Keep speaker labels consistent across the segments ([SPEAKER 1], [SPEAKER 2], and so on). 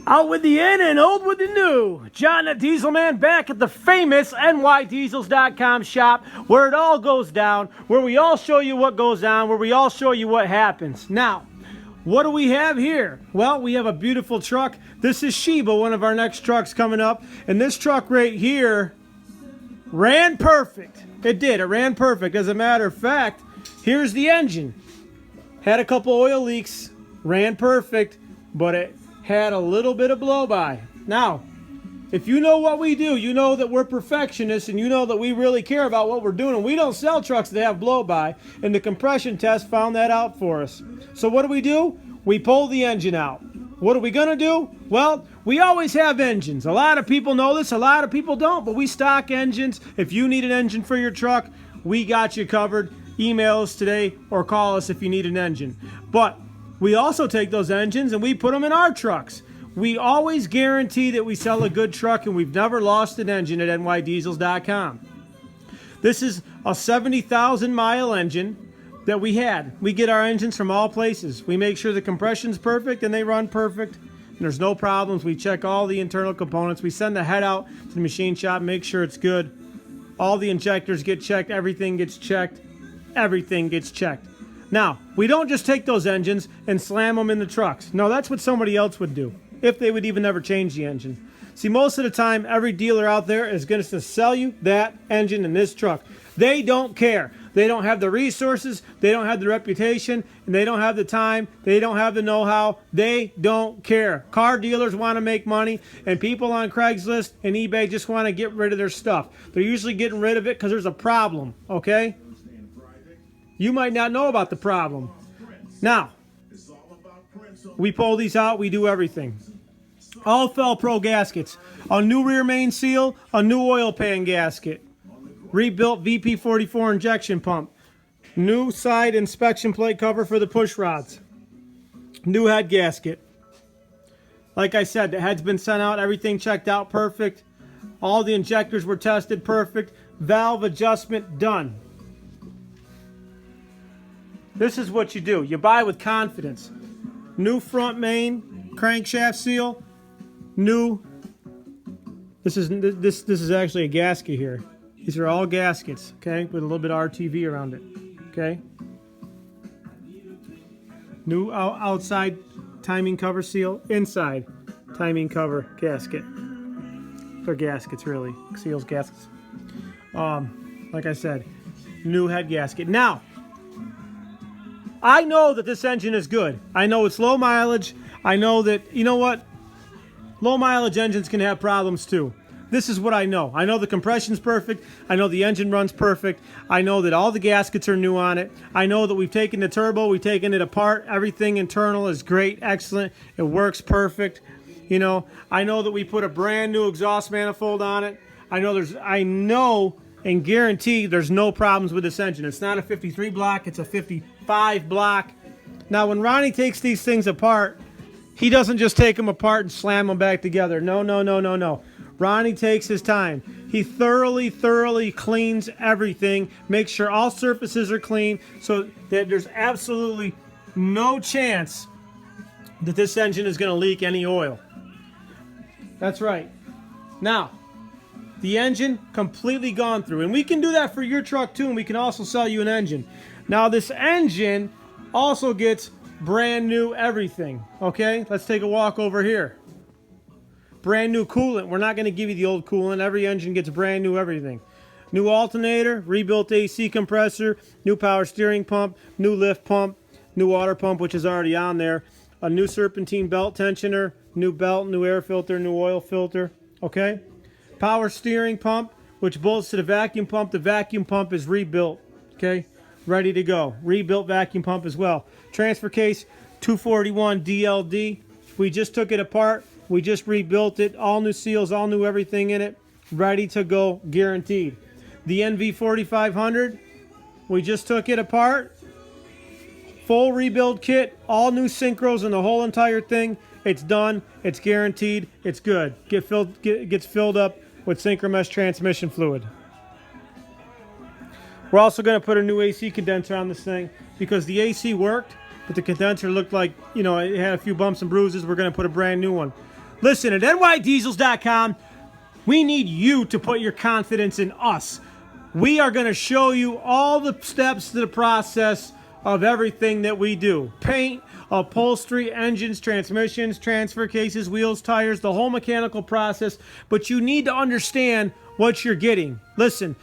[SPEAKER 1] Out with the in and old with the new. John the Diesel Man back at the famous Nydiesels.com shop where it all goes down, where we all show you what goes on, where we all show you what happens. Now, what do we have here? Well, we have a beautiful truck. This is Sheba, one of our next trucks coming up. And this truck right here ran perfect. It did. It ran perfect. As a matter of fact, here's the engine. Had a couple oil leaks. Ran perfect, but it had a little bit of blow-by. Now, if you know what we do, you know that we're perfectionists and you know that we really care about what we're doing, and we don't sell trucks that have blow-by, and the compression test found that out for us. So what do? We pull the engine out. What are we going to do? Well, we always have engines. A lot of people know this, a lot of people don't, but we stock engines. If you need an engine for your truck, we got you covered. Email us today or call us if you need an engine. But we also take those engines and we put them in our trucks. We always guarantee that we sell a good truck, and we've never lost an engine at Nydiesels.com. This is a 70,000 mile engine that we had. We get our engines from all places. We make sure the compression's perfect and they run perfect. And there's no problems. We check all the internal components. We send the head out to the machine shop, make sure it's good. All the injectors get checked. Everything gets checked. Everything gets checked. Now, we don't just take those engines and slam them in the trucks. No, that's what somebody else would do, if they would even ever change the engine. See, most of the time, every dealer out there is going to sell you that engine in this truck. They don't care. They don't have the resources, they don't have the reputation, and they don't have the time, they don't have the know-how. They don't care. Car dealers want to make money, and people on Craigslist and eBay just want to get rid of their stuff. They're usually getting rid of it because there's a problem, okay? You might not know about the problem. Now, we pull these out, we do everything. All Fel-Pro gaskets. A new rear main seal, a new oil pan gasket. Rebuilt VP44 injection pump. New side inspection plate cover for the push rods. New head gasket. Like I said, the head's been sent out, everything checked out perfect. All the injectors were tested perfect. Valve adjustment done. This is what you do. You buy with confidence. New front main crankshaft seal. New. This is actually a gasket here. These are all gaskets, okay, with a little bit of RTV around it, okay. New outside timing cover seal. Inside timing cover gasket. They're gaskets, really. Seals, gaskets. Like I said, new head gasket. Now, I know that this engine is good. I know it's low mileage. I know that, you know what? Low mileage engines can have problems too. This is what I know. I know the compression's perfect. I know the engine runs perfect. I know that all the gaskets are new on it. I know that we've taken the turbo, we've taken it apart. Everything internal is great, excellent. It works perfect. You know, I know that we put a brand new exhaust manifold on it. I know and guarantee there's no problems with this engine. It's not a 53 block, it's a 55 block. Now, when Ronnie takes these things apart, he doesn't just take them apart and slam them back together. No. Ronnie takes his time. He thoroughly cleans everything, makes sure all surfaces are clean so that there's absolutely no chance that this engine is going to leak any oil. That's right. Now, the engine completely gone through. And we can do that for your truck too, and we can also sell you an engine. Now, this engine also gets brand new everything. Okay, let's take a walk over here. Brand new coolant. We're not going to give you the old coolant. Every engine gets brand new everything. New alternator, rebuilt AC compressor, new power steering pump, new lift pump, new water pump, which is already on there, a new serpentine belt tensioner, new belt, new air filter, new oil filter. Okay, power steering pump, which bolts to the vacuum pump. The vacuum pump is rebuilt. Okay, ready to go. Rebuilt vacuum pump as well. Transfer case 241 DLD. We just took it apart. We just rebuilt it. All new seals, all new everything in it. Ready to go, guaranteed. The NV4500, we just took it apart. Full rebuild kit, all new synchros and the whole entire thing. It's done. It's guaranteed. It's good. Gets filled up with synchromesh transmission fluid. We're also going to put a new AC condenser on this thing because the AC worked, but the condenser looked like, you know, it had a few bumps and bruises. We're going to put a brand new one. Listen, at nydiesels.com, we need you to put your confidence in us. We are going to show you all the steps to the process of everything that we do. Paint, upholstery, engines, transmissions, transfer cases, wheels, tires, the whole mechanical process. But you need to understand what you're getting. Listen,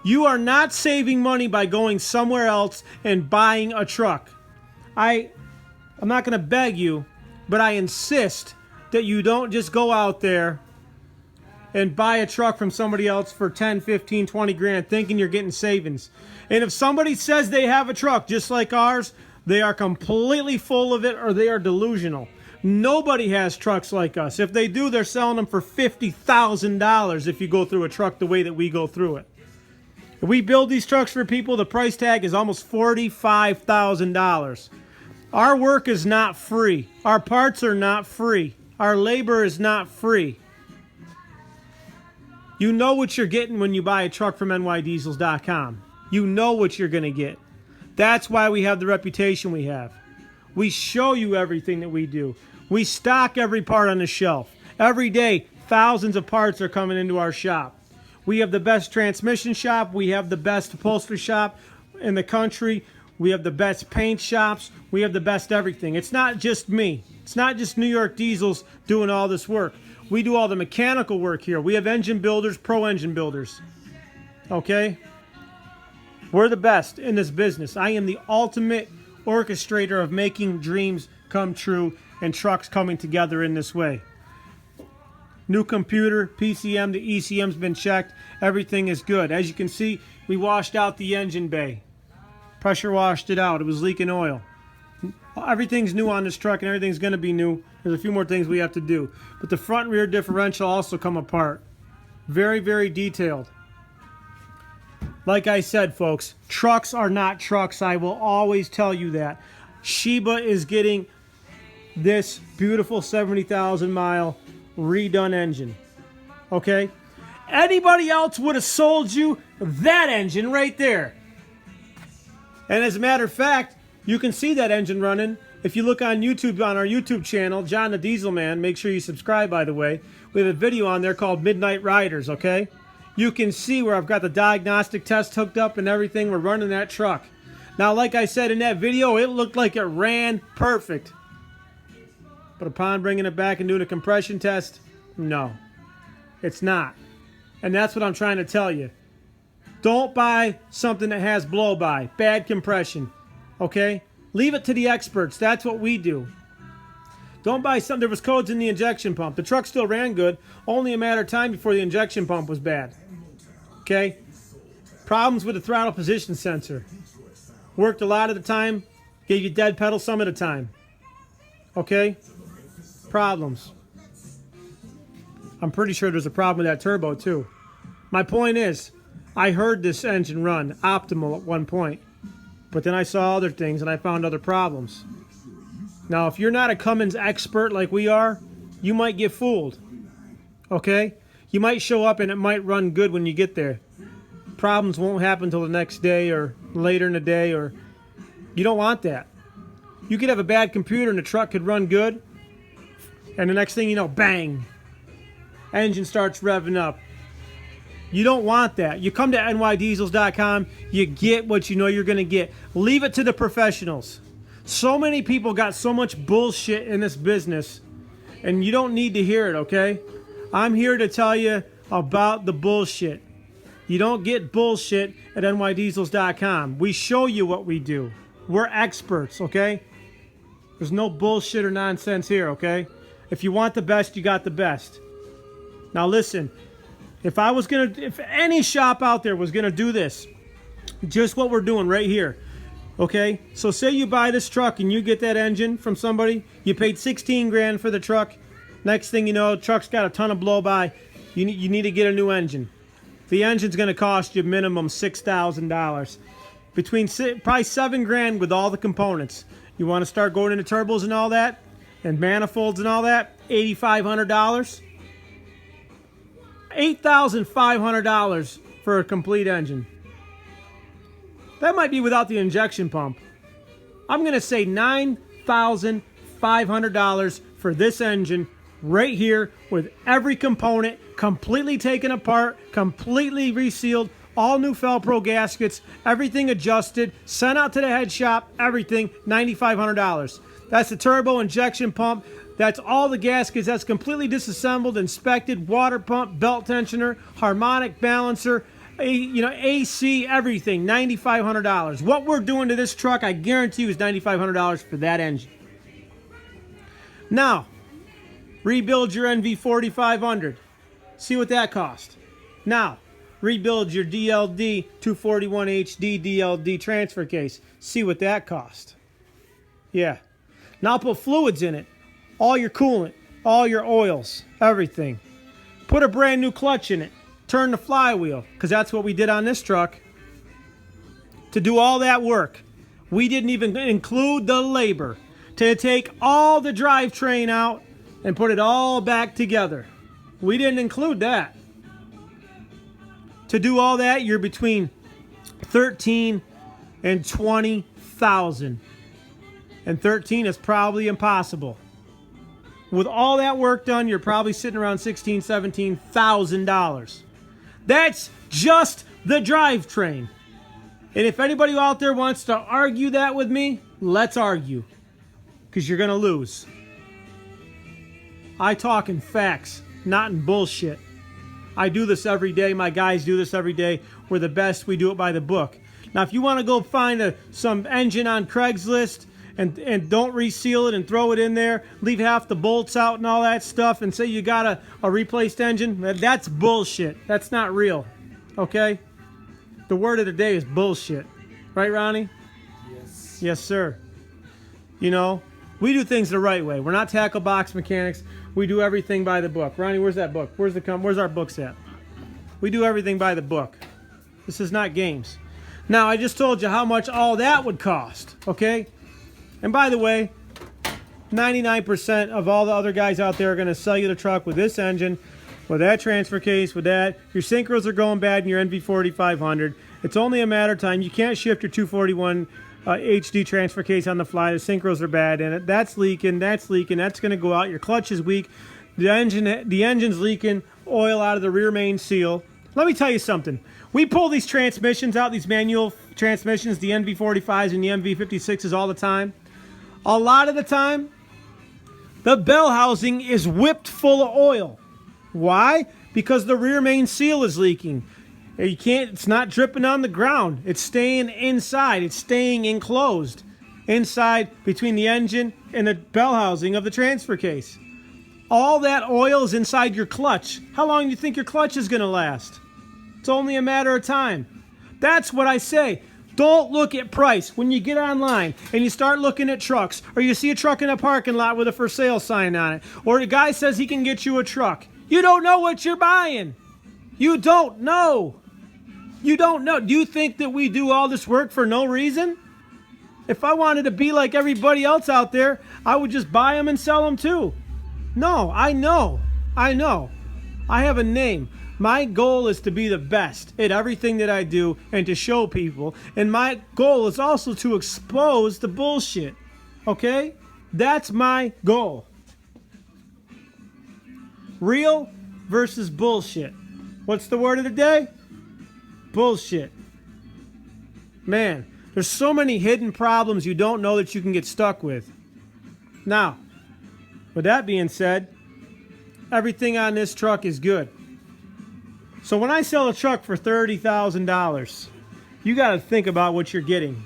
[SPEAKER 1] you are not saving money by going somewhere else and buying a truck. I'm not going to beg you, but I insist that you don't just go out there and buy a truck from somebody else for 10, 15, 20 grand thinking you're getting savings. And if somebody says they have a truck just like ours, they are completely full of it or they are delusional. Nobody has trucks like us. If they do, they're selling them for $50,000 if you go through a truck the way that we go through it. If we build these trucks for people, the price tag is almost $45,000. Our work is not free. Our parts are not free. Our labor is not free. You know what you're getting when you buy a truck from nydiesels.com. You know what you're going to get. That's why we have the reputation we have. We show you everything that we do. We stock every part on the shelf. Every day, thousands of parts are coming into our shop. We have the best transmission shop. We have the best upholstery shop in the country. We have the best paint shops. We have the best everything. It's not just me. It's not just New York Diesels doing all this work. We do all the mechanical work here. We have engine builders, pro engine builders. Okay? We're the best in this business. I am the ultimate orchestrator of making dreams come true and trucks coming together in this way. New computer, PCM, the ECM's been checked. Everything is good. As you can see, we washed out the engine bay. Pressure washed it out. It was leaking oil. Everything's new on this truck and everything's going to be new. There's a few more things we have to do. But the front and rear differential also come apart. Very, very detailed. Like I said, folks, trucks are not trucks. I will always tell you that. Sheba is getting this beautiful 70,000 mile redone engine. Okay? Anybody else would have sold you that engine right there. And as a matter of fact, you can see that engine running. If you look on YouTube, on our YouTube channel, John the Diesel Man, make sure you subscribe, by the way. We have a video on there called Midnight Riders, okay? You can see where I've got the diagnostic test hooked up and everything. We're running that truck. Now, like I said in that video, it looked like it ran perfect. But upon bringing it back and doing a compression test, no, it's not. And that's what I'm trying to tell you. Don't buy something that has blow-by, bad compression, okay? Leave it to the experts. That's what we do. Don't buy something. There was codes in the injection pump. The truck still ran good. Only a matter of time before the injection pump was bad. Okay? Problems with the throttle position sensor. Worked a lot of the time. Gave you dead pedal some of the time. Okay? Problems. I'm pretty sure there's a problem with that turbo too. My point is, I heard this engine run optimal at one point. But then I saw other things and I found other problems. Now, if you're not a Cummins expert like we are, you might get fooled. Okay? You might show up and it might run good when you get there. Problems won't happen until the next day or later in the day, or you don't want that. You could have a bad computer and the truck could run good, and the next thing you know, bang, engine starts revving up. You don't want that. You come to nydiesels.com, you get what you know you're going to get. Leave it to the professionals. So many people got so much bullshit in this business, and you don't need to hear it, okay? I'm here to tell you about the bullshit. You don't get bullshit at nydiesels.com. We show you what we do. We're experts, okay? There's no bullshit or nonsense here, okay? If you want the best, you got the best. Now listen, if any shop out there was gonna do this, just what we're doing right here, okay? So say you buy this truck and you get that engine from somebody, you paid 16 grand for the truck. Next thing you know, the truck's got a ton of blow-by. You need to get a new engine. The engine's gonna cost you minimum $6,000. Between probably 7 grand with all the components. You wanna start going into turbos and all that, and manifolds and all that, $8,500. $8,500 for a complete engine. That might be without the injection pump. I'm going to say $9,500 for this engine right here with every component completely taken apart, completely resealed, all new Felpro gaskets, everything adjusted, sent out to the head shop, everything, $9,500. That's the turbo injection pump. That's all the gaskets. That's completely disassembled, inspected, water pump, belt tensioner, harmonic balancer, AC, everything, $9,500. What we're doing to this truck, I guarantee you, is $9,500 for that engine. Now, rebuild your NV4500. See what that cost. Now, rebuild your DLD 241 HD DLD transfer case. See what that cost. Yeah. Now put fluids in it. All your coolant, all your oils, everything. Put a brand new clutch in it. Turn the flywheel, because that's what we did on this truck. To do all that work, we didn't even include the labor to take all the drivetrain out and put it all back together. We didn't include that. To do all that, you're between $13,000 and $20,000. And 13 is probably impossible. With all that work done, you're probably sitting around $16,000, $17,000. That's just the drivetrain. And if anybody out there wants to argue that with me, let's argue. Because you're going to lose. I talk in facts, not in bullshit. I do this every day. My guys do this every day. We're the best. We do it by the book. Now, if you want to go find some engine on Craigslist and don't reseal it and throw it in there, leave half the bolts out and all that stuff and say you got a replaced engine, that's bullshit. That's not real. Okay? The word of the day is bullshit. Right, Ronnie?
[SPEAKER 2] Yes.
[SPEAKER 1] Yes, sir. You know, we do things the right way. We're not tackle box mechanics. We do everything by the book. Ronnie, where's that book? Where's our books at? We do everything by the book. This is not games. Now, I just told you how much all that would cost, okay? And by the way, 99% of all the other guys out there are going to sell you the truck with this engine, with that transfer case, with that. Your synchros are going bad in your NV4500. It's only a matter of time. You can't shift your 241 HD transfer case on the fly. The synchros are bad in it. That's leaking. That's leaking. That's going to go out. Your clutch is weak. The engine's leaking oil out of the rear main seal. Let me tell you something. We pull these transmissions out, these manual transmissions, the NV45s and the NV56s all the time. A lot of the time, the bell housing is whipped full of oil. Why? Because the rear main seal is leaking. It's not dripping on the ground. It's staying inside. It's staying enclosed inside between the engine and the bell housing of the transfer case. All that oil is inside your clutch. How long do you think your clutch is going to last? It's only a matter of time. That's what I say. Don't look at price. When you get online and you start looking at trucks, or you see a truck in a parking lot with a for sale sign on it, or a guy says he can get you a truck, you don't know what you're buying. You don't know. You don't know. Do you think that we do all this work for no reason? If I wanted to be like everybody else out there, I would just buy them and sell them too. No, I know. I have a name. My goal is to be the best at everything that I do and to show people. And my goal is also to expose the bullshit. Okay? That's my goal. Real versus bullshit. What's the word of the day? Bullshit. Man, there's so many hidden problems you don't know that you can get stuck with. Now, with that being said, everything on this truck is good. So when I sell a truck for $30,000, you got to think about what you're getting.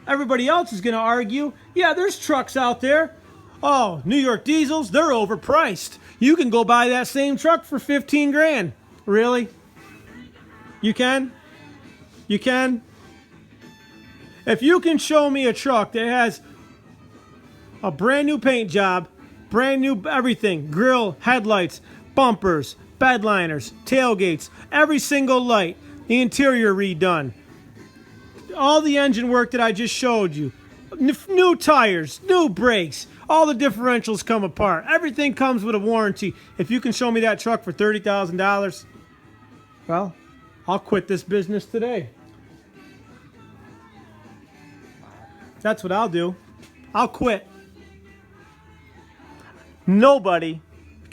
[SPEAKER 1] Everybody else is going to argue, yeah, there's trucks out there. Oh, New York Diesels, they're overpriced. You can go buy that same truck for 15 grand. Really? You can? You can? If you can show me a truck that has a brand new paint job, brand new everything, grill, headlights, bumpers, bed liners, tailgates, every single light, the interior redone, all the engine work that I just showed you, new tires, new brakes, all the differentials come apart, everything comes with a warranty. If you can show me that truck for $30,000, well, I'll quit this business today. That's what I'll do. I'll quit. Nobody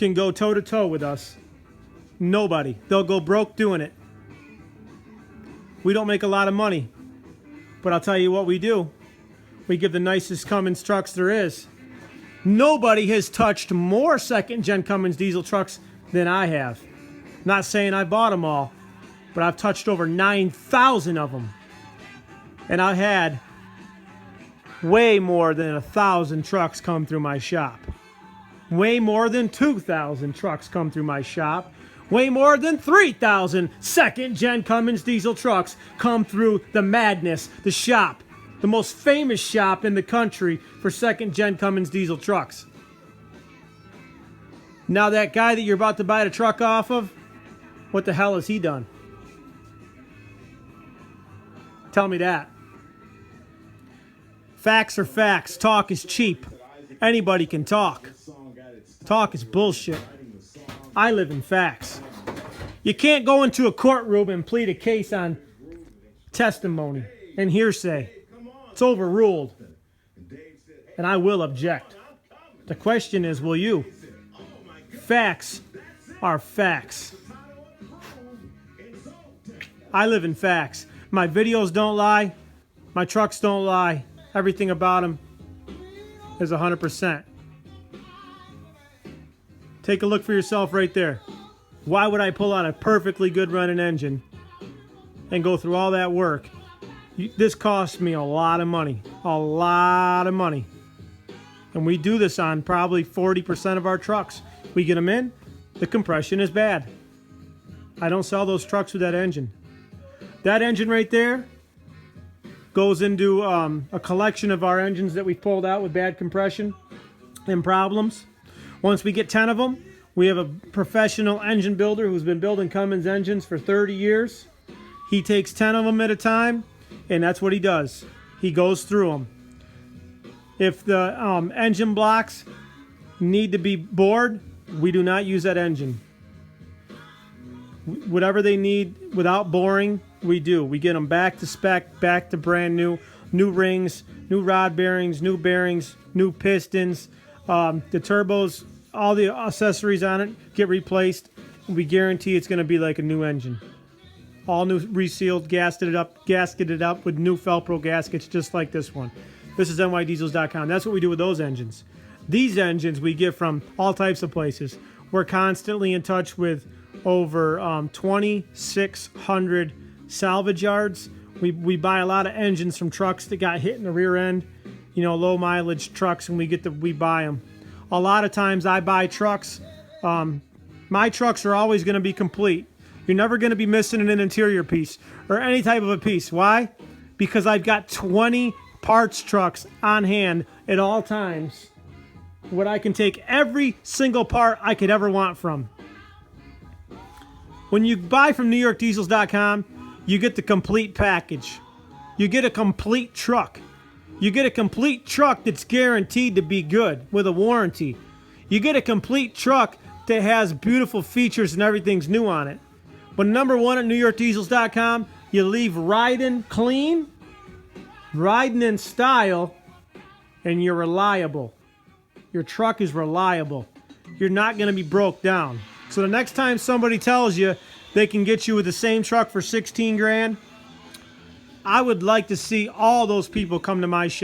[SPEAKER 1] can go toe-to-toe with us. Nobody. They'll go broke doing it. We don't make a lot of money. But I'll tell you what we do. We give the nicest Cummins trucks there is. Nobody has touched more second-gen Cummins diesel trucks than I have. Not saying I bought them all, but I've touched over 9,000 of them. And I've had way more than 1,000 trucks come through my shop. Way more than 2,000 trucks come through my shop. Way more than 3,000 second-gen Cummins diesel trucks come through the madness, the shop. The most famous shop in the country for second-gen Cummins diesel trucks. Now that guy that you're about to buy the truck off of, what the hell has he done? Tell me that. Facts are facts. Talk is cheap. Anybody can talk. Talk is bullshit. I live in facts. You can't go into a courtroom and plead a case on testimony and hearsay. It's overruled. And I will object. The question is, will you? Facts are facts. I live in facts. My videos don't lie. My trucks don't lie. Everything about them is 100%. Take a look for yourself right there. Why would I pull out a perfectly good running engine and go through all that work? This cost me a lot of money. A lot of money. And we do this on probably 40% of our trucks. We get them in, the compression is bad. I don't sell those trucks with that engine. That engine right there goes into a collection of our engines that we pulled out with bad compression and problems. Once we get 10 of them, we have a professional engine builder who's been building Cummins engines for 30 years. He takes 10 of them at a time, and that's what he does. He goes through them. If the engine blocks need to be bored, we do not use that engine. Whatever they need without boring, we do. We get them back to spec, back to brand new. New rings, new rod bearings, new pistons. The turbos, all the accessories on it get replaced. We guarantee it's going to be like a new engine. All new, resealed, gasketed up with new Felpro gaskets just like this one. This is Nydiesels.com. That's what we do with those engines. These engines we get from all types of places. We're constantly in touch with over 2,600 salvage yards. We buy a lot of engines from trucks that got hit in the rear end, you know, low mileage trucks, and we buy them. A lot of times I buy trucks. My trucks are always going to be complete. You're never going to be missing an interior piece or any type of a piece. Why? Because I've got 20 parts trucks on hand at all times where I can take every single part I could ever want from. When you buy from NewYorkDiesels.com, you get the complete package. You get a complete truck. You get a complete truck that's guaranteed to be good with a warranty. You get a complete truck that has beautiful features and everything's new on it. But number one at NewYorkDiesels.com, you leave riding clean, riding in style, and you're reliable. Your truck is reliable. You're not going to be broke down. So the next time somebody tells you they can get you with the same truck for 16 grand, I would like to see all those people come to my shop.